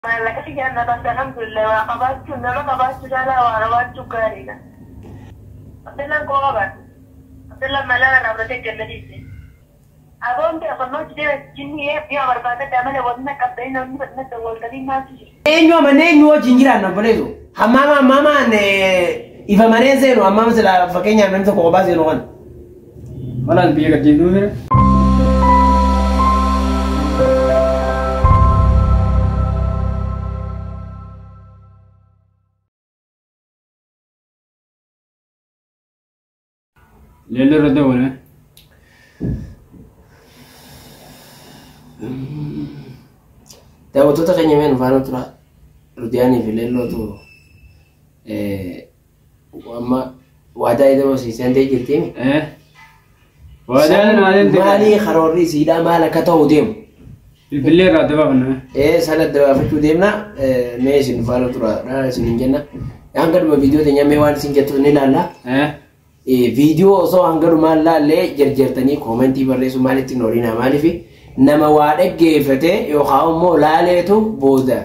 لك في جنة بس الحمد لله وقبضت إنما قبضت جالا وعربات كارينا أصلا قوابا أصلا ملانا نبرتك النجيسي أقوم بأقوم تجيب جنيه بيا ورقات تعمل ودنا كبدين ودنا تقول كذي ما تجي Enyo manenyo jingira na bolezo. Mama ne ifa maneze no mama sila fakenya menzo ko bazi no kan. Wala biya ka jinu ne. Lele rada wala. Dawo to takenya men fano tura. Rudiani filello to wama wada ido si sente jirtimi. Wada na ade. Mali kharori sida mala kato udem. Bille rada ba bana. Sanad da fatu demna mesin fano tura na siningenna. Yangar ma video de nyame wan singeto ni lalla. Video so hangaru malla le jerjertani commenti barresu maliti norina malifi nama wada gefete yo khawmo laleto boda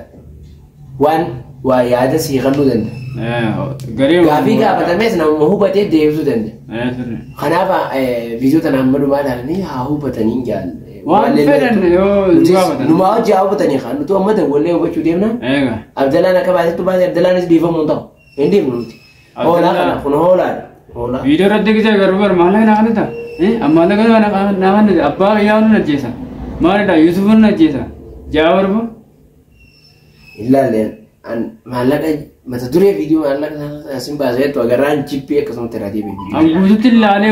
wan wa yada si khallu danda gari gafi ga bata mes na mahubate de yuzu danda sirri khanafa video tan amadu mala ni ha hubata ningal wan fedan yo jawabata numa jawabata ni khan to amada wolle wo chudemna abdalla na ka ba to ba abdalla ni difa monta endi munuti hola kana kuno hola video radde ki jaga rubar mala na kanita amma na kana na kana abba yaanu na jesa mara yusuf na jesa jawar bo illa le an malaka mata dure video malaka asim baze to agaran chipi kasam teradi be video am gudutil lale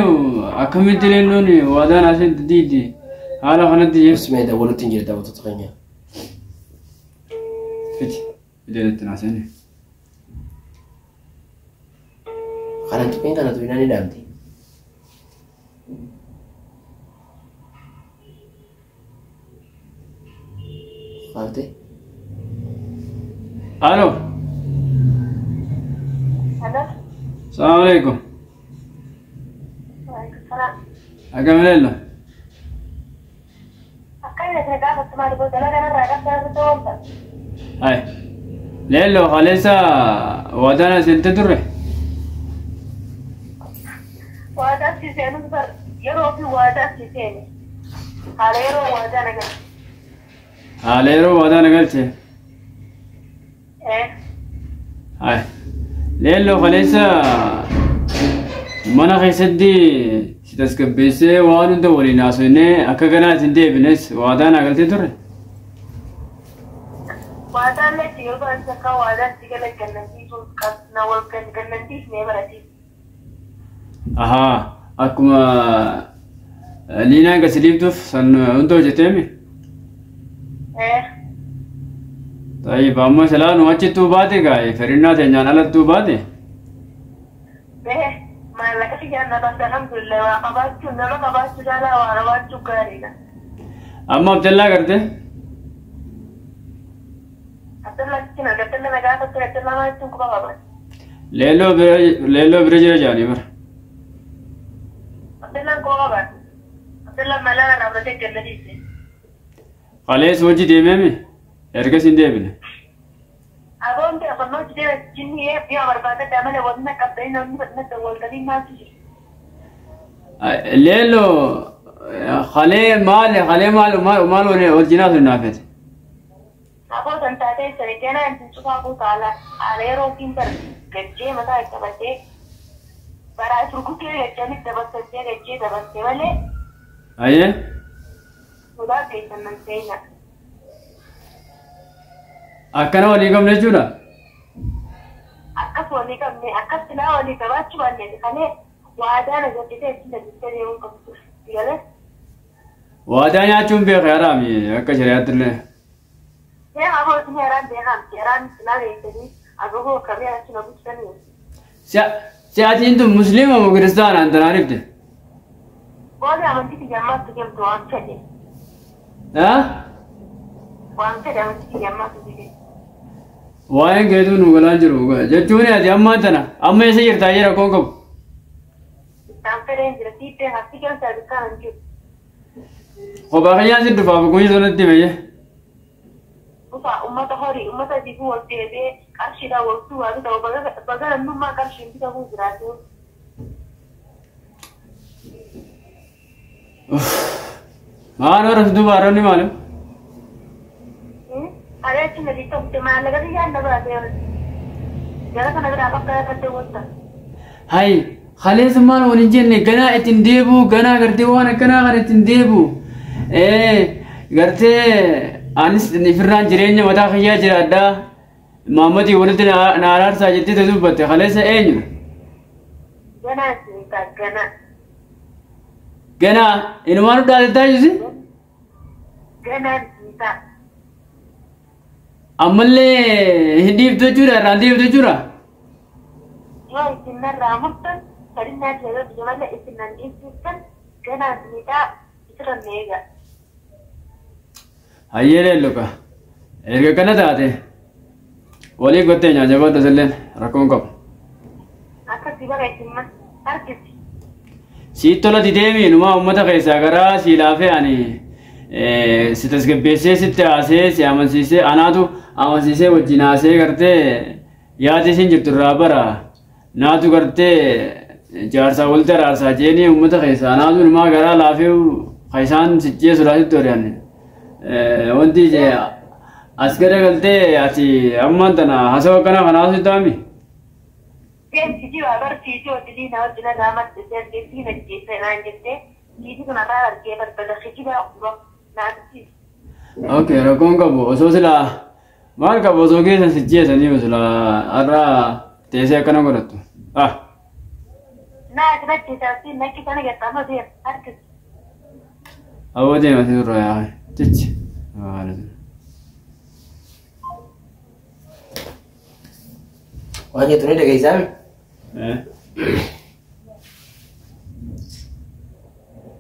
akamit lelo ne wadana sen didi hala khanati اسمه ده ولو تنجر ده وتتغنى فيتي بدأت تناسني خلنا تبين كنا تبينا ندامتي خالتي الو هذا السلام عليكم وعليكم السلام اكمل له أكيد إذا قاعد تسمع لي قلت أنا راجع بتوضأ هاي ليلو خالصا ودانا سنت دره وهذا سيسين صار يروح في وهذا سيسين على يروح وهذا نقل عليرو ودانا قلت إيه هاي ليلو خالصا mana keessatti si tasgabbeessee waan hunda waliin haasofnee akka ganaas hin deebines waadaan agaltee turre. waadaan leetti yoo ta'an akka waadaan si gala gannatiisuun na wal gannatiisnee baratiis. Ahaa akkuma liinaan gasi dhiibduuf san hunda hojjeteemi. Tayyib amma silaa nu achittuu baate gaa'e ferinnaa teenyaan alattuu baate. لك في جنة بس الحمد لله وقبضت إنما قبضت جالا وعربات كارينا أما عبد الله قرده عبد الله كنا قلت لنا قاعد قلت لنا ما يتم قبض ليلو برجع جاني بر عبد الله قبض عبد الله ملانا نبرتك النجيسي خلاص وجه ديمامي ارجع سنديبنا أقوم بأقوم تجيب جنيه بيا ورقات تعمل ودنا كبدين ودنا تقول كذي ما تجي ليلو خليه مال والجناس النافذ أقول أنت هذه سنتين أنت تشوف أقول على روكين بر كجيه متى كبدي برا تركوا كذي كجيه تبص كجيه تبص ولا أيه ولا كيف من سينا أكنا وليكم نجونا أكف وليكم أكف لا وليكم أشوف أني خليه وعدانا جديدة تجي يوم كم يلا واداني أشوف بخيرامي أكشريات له يا أبو سميران بيران لا يتني أبوه كبير أشوف أبو سمير سيأتي أنتم مسلم أو كريستيان أنت عرفت بولي أمتي تجمع تجمع توان كذي ها وان كذا أمتي تجمع تجي وين كيدو نقولان جرو جتوني هذه أما أنتنا أما يصير تاجر كونكم تامفرين جرتي هاتي كم سادكان أنجو خباخيان سيد دفع بكوني سنتي مية أمة هوري أمة تجيبوا وتبي كارشيدا وقتوا هذا تو بدل إنه ما كارشين كده هو جراتو ما أنا رفض دوباره ني معلوم أنا أشوف اللي توم تما لقى لي أنا بعدين جالس أنا قاعد أفكر كده وقتا هاي خليس مان ونجيني جنا اتنديبو جنا قرتي وانا جنا غير اتنديبو قرتي أنس نفران جريني متى خيا جرادا مامتي ولد نارار ساجتي تزوبت خليس أينو جنا سيكا جنا إنه ما نبدأ التاجسي جنا سيكا أمالي هدي بتجورا راندي بتجورا يا إسمنا رامتن كرينا جل بجمال إسمنا إسمنا جنا سيكا إسرا نيجا هاي لوكا إرجع كنا تاته ولي قلت يا جواب تسلين ركونكم أكثر سيبا إسمنا أركز سيتولا تديمي نما أمتا كيسا كرا سيلافي يعني ستسكبيسي ستاسي سيامنسيسي أنا تو أمنسيسي وجناسي كرتے یادی سنجر ترابرا ناتو كرتے جارسا ولتر آرسا جيني أمتا كيسا أنا تو نما كرا لافيو خيسان سجيه سراسي تورياني وانتي جي أسكرة قلتے أتي أمانتنا حسو كنا خناسي تامي كان تيجي وعبر تيجي وتدي نور جنا دامت تجار تيجي نجيب فلان جبته تيجي كنا تار كيف بدخل كذا أقرب ناسي اوكي ركون كابو وسوسلا مال كابو سوكي سنسجيه سني وسلا أرا تيسي كنا قرطو نا كنا تيجي نكى كنا جتامو دي أركز أودي ما تدور يا أخي تيجي Wajah tu ni dah kisah.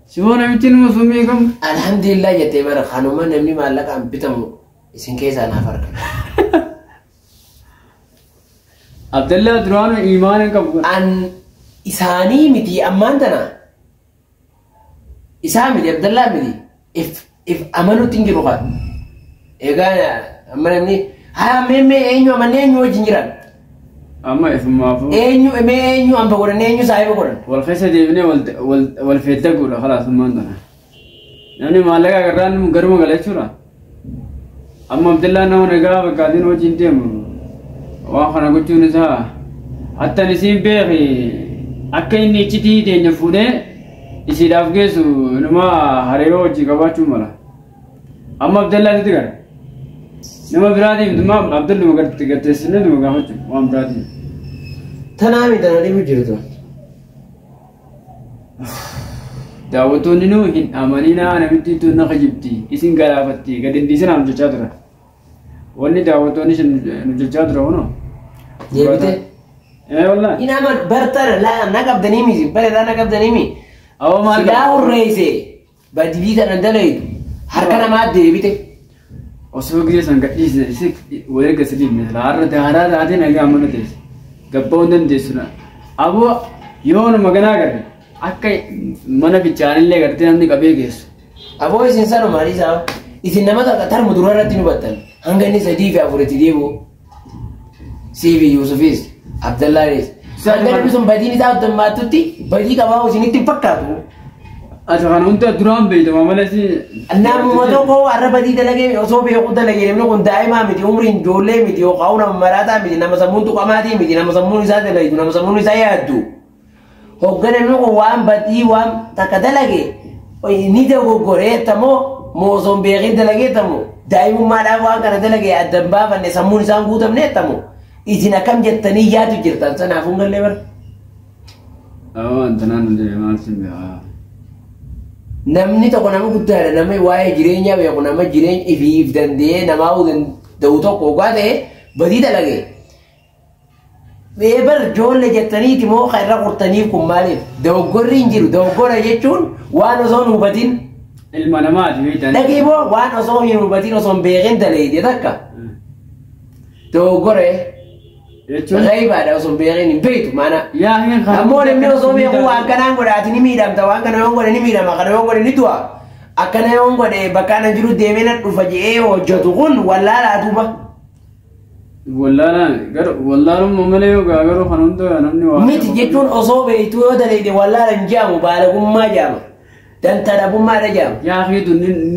Siapa yang musumi kamu? Alhamdulillah ya tebar khanuman namni malak am pitamu isin kisah nafar kan. Abdullah Duran iman kamu? An isani miti amman tana. Isa miti Abdullah miti. If amanu tinggi rokat. Ega amman namni ha me enyu amane enyu jinjiran. أما إثم مافو. إنيو أم بقولن إنيو سايب بقولن. والخيسة دي بني والفيتا قولا خلاص ما عندنا. يعني ما لقى قران مقرم قلت شورا. أما عبد الله نو نجا بقادين وجنتيم. وآخر قلت نسا حتى نسيم بيخي أكين نيجتي دين فوده يصير أفجسو نما هريو جيكاباتشو ملا. أما عبد الله تدقر. نما برادي دما عبد الله مقر تقتسنه دما قامتشو وام برادي. Tanami tanani bujurdo. Daawwattoonni nu hin amaninaa namitti tun naqa jibti isin galaafatti gad hin dhiisin am jechaa tura. Wanni daawwattoonni nu jechaa tura kunoo. Deebite. Wallahi. Inama bartar la naqabdanii miti bare la naqabdanii mi. Awwa maal Silaa urreeyse badii tan andalaitu harka namaa deebite. Osoo geessan gadhiise isi wareega sidii misla har'a daaraa taatee nagaa amana teesse. Gabbaa'uun dandeessudha. Aboo yoo nama ganaa garre akka mana fichaanillee gartee namni qabee geessu. Aboo isin sana maalii isaa isin nama tar muduraa irratti nu battan hanga inni sadii fi afuritti deebi'u. Siifi Yuusufis Abdallaahis. Hanga namni sun badiin isaa abdammaatutti badii qabaa isinitti fakkaatu. Ati kan hunda duraan beeytama malee si. Namuma tokko warra badii dalagee osoo beeku dalagee namni kun daa'imaa miti umriin ijoollee miti yookaan nama maraataa miti nama sammuun tuqamaatii miti nama sammuun isaa dalagu nama sammuun isaa yaaddu. Hoogganamni kun waan badii waan takka dalagee ni dogoggoree tamoo moosoon beekee dalagee tamoo daa'imummaadhaaf waan kana dalagee addan baafanne sammuun isaan guutamne tamoo isin akkam jettanii yaadu jirtan sanaaf hungallee bara. Wanta naan hundee maal sin beekaa. Namni tokko nama guddaadha nama waa'ee jireenyaa beeku nama jireenya ifiif danda'ee namaa danda'u tokko ogaa ta'e badii dalagee. Beebar ijoollee jettaniiti moo kan irra qurtaniif kun maaliif dogoggorri hin jiru dogoggora jechuun waan osoo hin hubatin. Ilma namaati beektan. Dhagee moo waan osoo hin hubatin osoo hin beekin daleeyde takka. Dogoggoree. Gaibaadha osoo hin beekin hin beektu maana. Ammoo namni osoo beeku waan kanaan godhaati ni miidhamta waan kana yoo godhe ni miidhama kana yoo godhe ni du'a. akkana yoon godhe bakka ana jiru deemee na dhufa jedhee hojjetu kun wallaalaa duuba. Wallaalummaa malee yookaan garuu kan hundaa namni waa. Miti jechuun osoo beektuu yoo daleede wallaalan jedhamu baalagummaa jedhama. Danta dhabummaadha jedhama. Yaa fi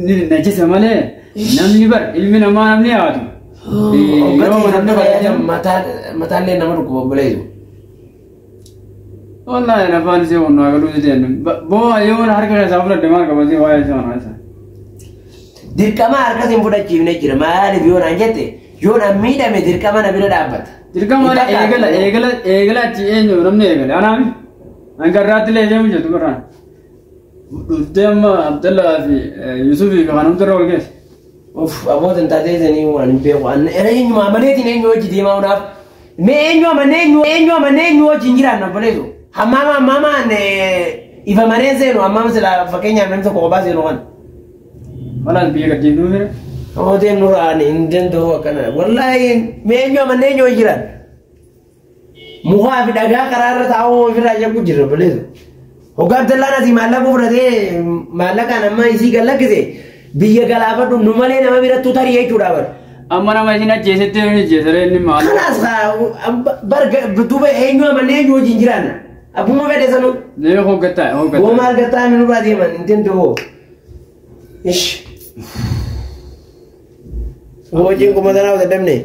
ni najisa malee namni bar ilmi namaa namni yaadu. Mataallee nama dhukkuba obboleessu. Wallahi nafaan isee wannaa galuu jedheen boo yoon harka isaa fudhadhe maal qabatee waa'ee isaa waan isa. Dirqama harka siin fudhachiifne jira maaliif yoo naan jette yoo naan miidhame dirqama na bira dhaabbata. Dirqama eegala achi eenyu namni eegale anaami hangarraatti illee deemu jettu birraan. Dhuftee amma Abdallaa fi Yusufii fi kan hundarra wal geesse. Aboota hin taatee sanii waan hin beeku eenyuma amaleetiin eenyu hojii deemaa hunaaf mee eenyu amane eenyu hojii hin jiraanne obboleessu. Hammamaan ifa manee seenu hammam sila fakkeenyaaf namni tokko kophaa seenu kan. Walaan biyya gaddiinuu fira. Hooteen nuraan hin danda'u akkana. Wallaahi mee eenyu amannee eenyu hojii jiran. Mukaa fi dhagaa karaarra taa'uu ofirraa jabbu jirra obboleessu. Hoggaa Abdallaan asii maallaqa fudhatee maallaqaan amma isii gallakkise biyya galaafadhu nu malee nama birattuu tarii jechuudha bara. Amma nama isin ajjeesettee inni ajjeesaree inni maal. Kanaas duuba eenyu amannee eenyu hojii hin jiraanne. Akkuma fedhe sanuu. Deemee hoggataa. Woo maal gattaa minuu baatee man hin danda'u. Ish. Hojiin kuma sanaa hojjetamne.